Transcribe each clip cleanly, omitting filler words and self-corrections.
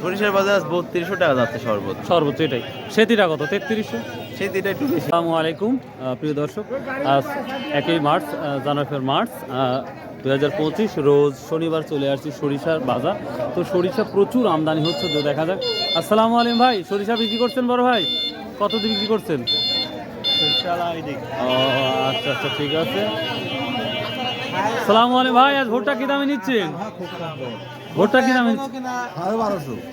সরিষার বাজার 3200 টাকা যাচ্ছে সর্বোচ্চ। সর্বোচ্চ এটাই। সেতিটা কত? 3300। সেতিটা একটু বেশি। আসসালামু আলাইকুম প্রিয় দর্শক, আজ 1 মার্চ, জানুয়ারি মার্চ 2025 রোজ শনিবার চলে আসছি সরিষার বাজার। তো সরিষা প্রচুর আমদানি হচ্ছে, তো দেখা যাক। আসসালামু আলাইকুম ভাই, সরিষা বিক্রি করছেন বড় ভাই? কত দিয়ে বিক্রি করছেন? ও আচ্ছা আচ্ছা, ঠিক আছে। আসসালামু আলাইকুম ভাই, আজ ভোটটা কি দামে নিচ্ছেন? ভোটটা কি দামে?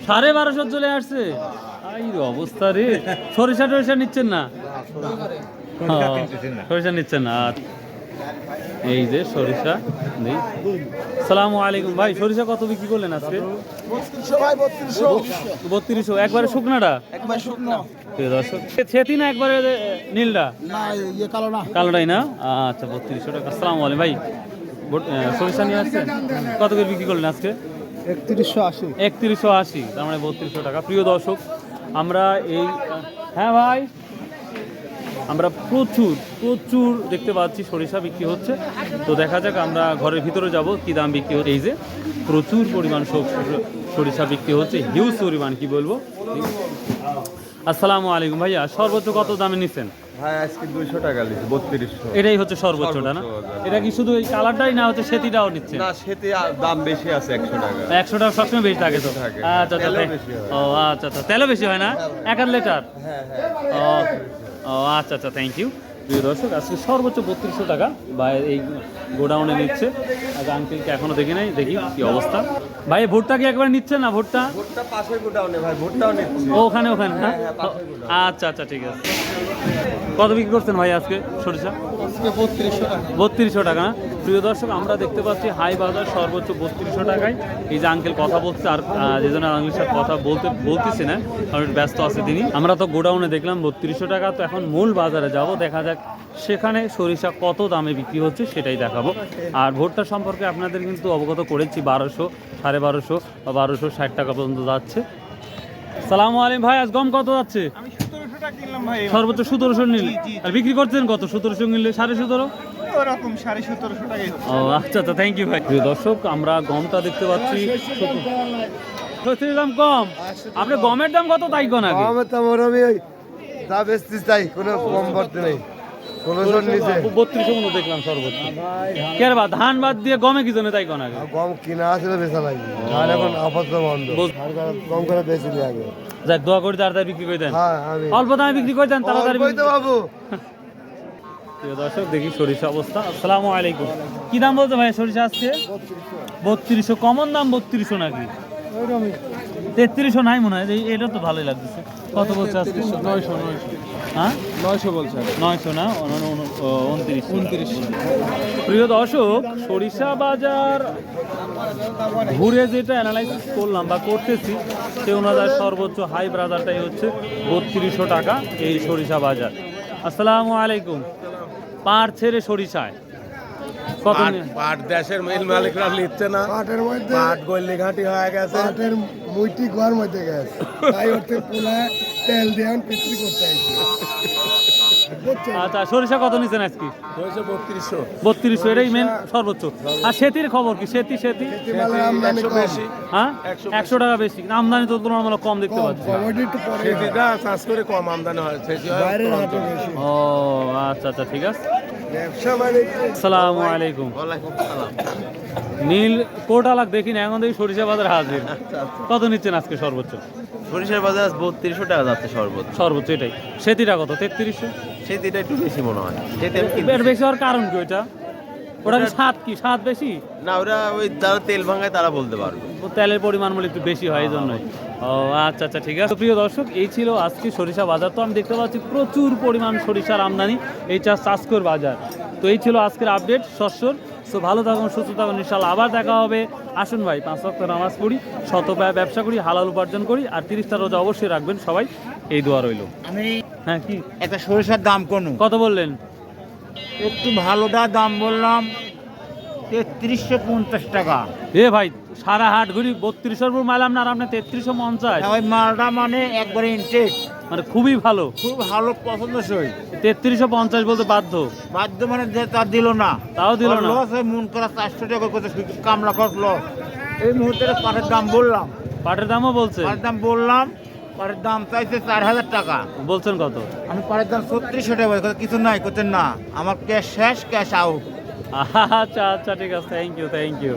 1250 চলে আসছে। এই অবস্থা রে। সরিষা টরিষা নিচ্ছেন না? সরিষা নিচ্ছেন না। এই যে সরিষা নেই। আসসালামু আলাইকুম ভাই, সরিষা কত বিক্রি করলেন আজকে? 3200। একবারে শুকনাটা? প্রিয় দর্শক, সেতি না একবারে নীলটা? কালোটাই না? আচ্ছা, 3200 টাকা। আসসালামু আলাইকুম ভাই, সরিষা নিয়ে আসছেন? কত করে বিক্রি করলেন আজকে? 3180। তার মানে 3200 টাকা। প্রিয় দর্শক, আমরা এই, হ্যাঁ ভাই, আমরা প্রচুর প্রচুর দেখতে পাচ্ছি সরিষা বিক্রি হচ্ছে। তো দেখা যাক, আমরা ঘরের ভিতরে যাব, কি দাম বিক্রি হচ্ছে। এই যে প্রচুর পরিমাণ সরিষা বিক্রি হচ্ছে, হিউজ পরিমাণ, কি বলবো। আসসালামু আলাইকুম ভাইয়া, সর্বোচ্চ কত দামে নিচ্ছেন? ভাই আজকে 200 টাকা লিখি, 3200। এটাই হচ্ছে সর্বোচ্চটা না? এটা কি শুধু এই কালারটাই না, হচ্ছে সেতিটাও নিচ্ছে? না, সেতি দাম বেশি আছে 100 টাকা। 100 টাকা সবসময় বেশি থাকে তো? আচ্ছা আচ্ছা। ও আচ্ছা আচ্ছা, তেলও বেশি হয় না? 1 লিটার? ও আচ্ছা আচ্ছা, থ্যাংক ইউ। প্রিয় দর্শক, আজকে সর্বোচ্চ 3200 টাকা বা এই গোডাউনে নিচ্ছে। আজ আঙ্কেলকে এখনো দেখি নাই, দেখি কি অবস্থা। ভাই ভোটটা কি একবার নিচ্ছে না? ভোটটা পাশের গোডাউনে ভাই, ভোটটাও নিচ্ছি। ওখানে ওখানে, হ্যাঁ। আচ্ছা আচ্ছা, ঠিক আছে। কত বিক্রি করছেন ভাই আজকে সরিষা? 3200 টাকা না? প্রিয় দর্শক, আমরা দেখতে পাচ্ছি হাই বাজার সর্বোচ্চ 3200 টাকায়। এই যে আঙ্কেল কথা বলছে, আর যে জন্য আঙ্কেলের সাথে কথা বলতেছি না, কারণ ব্যস্ত আছে তিনি। আমরা তো গোডাউনে দেখলাম 3200 টাকা। তো এখন মূল বাজারে যাব, দেখা যাক সেখানে সরিষা কত দামে বিক্রি হচ্ছে, সেটাই দেখাবো। আর ভোটটা সম্পর্কে আপনাদের কিন্তু অবগত করেছি, 1200, 1250 বা 1260 টাকা পর্যন্ত যাচ্ছে। সালামু আলাইকুম ভাই, আজ গম কত যাচ্ছে? সর্বোচ্চ 1700 নিল। আর বিক্রি করছেন কত? 1700 নিলে 17.5? ওরকম 1750 টাকাই হচ্ছে। ও আচ্ছা আচ্ছা, থ্যাংক ইউ ভাই। প্রিয় দর্শক, আমরা গমটা দেখতে পাচ্ছি দাম কম। আপনি গমের দাম কত তাই কোন আগে? গমের দাম ওরমই, যা বেচতিস তাই, কোনো কম করতে নেই। 3200 দেখলাম সর্বোচ্চ। কে বা ধান বাদ দিয়ে গমে কি জন্য তাই কোন আগে? গম কিনা আছে বেচা লাগবে, ধান এখন আপাতত বন্ধ। গম করে বেশি আগে। যাক, দোয়া করে তাড়াতাড়ি বিক্রি করে দেন। হ্যাঁ, আমি অল্প দামে বিক্রি করে দেন, তাড়াতাড়ি বলতে বাবু। প্রিয় দর্শক, দেখি সরিষা অবস্থা। আসসালামু আলাইকুম, কি দাম বলতো ভাই সরিষা আজকে? 3200। কমন দাম 3200 নাকি? 3300 নাই মনে হয়। এটা তো ভালোই লাগতেছে। কত বলছে আজকে? 900। হ্যাঁ, 900 বলছে। 900 না, 2900। প্রিয় দর্শক, সরিষা বাজার ঘুরে যেটা অ্যানালাইসিস করলাম বা করতেছি, সে অনুযায়ী সর্বোচ্চ হাই বাজারটাই হচ্ছে 3200 টাকা এই সরিষা বাজার। আসসালামু আলাইকুম। পাট ছেড়ে সরিষায় কত? পাট দেশের মিল মালিকরা নিচ্ছে না। পাটের মধ্যে পাট গল্লি ঘাটি হয়ে গেছে। পাটের মুইটি ঘর মধ্যে গেছে, তাই ওতে পোলা তেল দিয়ে বিক্রি করতে আইছে। আচ্ছা, সরিষা কত নিচ্ছেন আজকে? 3200। এটাই মেন সর্বোচ্চ। আর সেতির খবর কি? সেতি আমদানি কম। হ্যাঁ, 100 টাকা বেশি। আমদানি তো তুলনামূলক কম দেখতে পাচ্ছি। কমোডি একটু পরে সেটিটা চাষ করে কম আমদানি হয়, সেটি হয় বাইরের কম। হাটে বেশি। ও আচ্ছা আচ্ছা, ঠিক আছে। ব্যবসা মানে আসসালামু আলাইকুম। নীল কোটালাক দেখি না, এখন দেখি সরিষা বাজার হাজির। কত নিচ্ছেন আজকে সর্বোচ্চ? সরিষার বাজার 3200 টাকা যাচ্ছে সর্বোচ্চ। সর্বোচ্চ এটাই। সেতিটা কত? 3300। সেতিটা একটু বেশি মনে হয়। সেটি এর বেশি হওয়ার কারণ কি? ওইটা ওটা কি স্বাদ, কি স্বাদ বেশি? না, ওরা ওই যারা তেল ভাঙায় তারা বলতে পারবে। তেলের পরিমাণ বলে একটু বেশি হয়, এই জন্যই। ও আচ্ছা আচ্ছা, ঠিক আছে। প্রিয় দর্শক, এই ছিল আজকে সরিষা বাজার। তো আমি দেখতে পাচ্ছি প্রচুর পরিমাণ সরিষার আমদানি, এই চাষকর বাজার। তো এই ছিল আজকের আপডেট শস্যর। তো ভালো থাকুন, সুস্থ থাকুন, ইনশাল্লাহ আবার দেখা হবে। আসুন ভাই, 5 ওয়াক্ত নামাজ পড়ি, শতপায় ব্যবসা করি, হালাল উপার্জন করি, আর 30টা রোজা অবশ্যই রাখবেন সবাই, এই দোয়া রইল। আমি হ্যাঁ, কি একটা সরিষার দাম কোন কত বললেন? একটু ভালোটা দাম বললাম 3350 টাকা। এ ভাই, সারা হাট ঘুরি 3200 উপর মাইলাম না, আর আপনি 3350? ওই মালটা মানে একবারে ইনটেক, মানে খুবই ভালো, খুব ভালো পছন্দসই। 3350 বলতে বাধ্য মানে যে তার দিল না, তাও দিল না। লস হয়, মন করা 400 টাকা করতে কামলা খরচ লস। এই মুহূর্তে পাটের দাম বললাম পাটের দামও বলছে, পাটের দাম বললাম, পাটের দাম চাইছে 4,000 টাকা। বলছেন কত? আমি পাটের দাম 3600 টাকা বলছি, কথা কিছু নাই, করছেন না, আমার ক্যাশ শেষ, ক্যাশ আউট। আচ্ছা আচ্ছা ঠিক আছে, থ্যাংক ইউ থ্যাংক ইউ।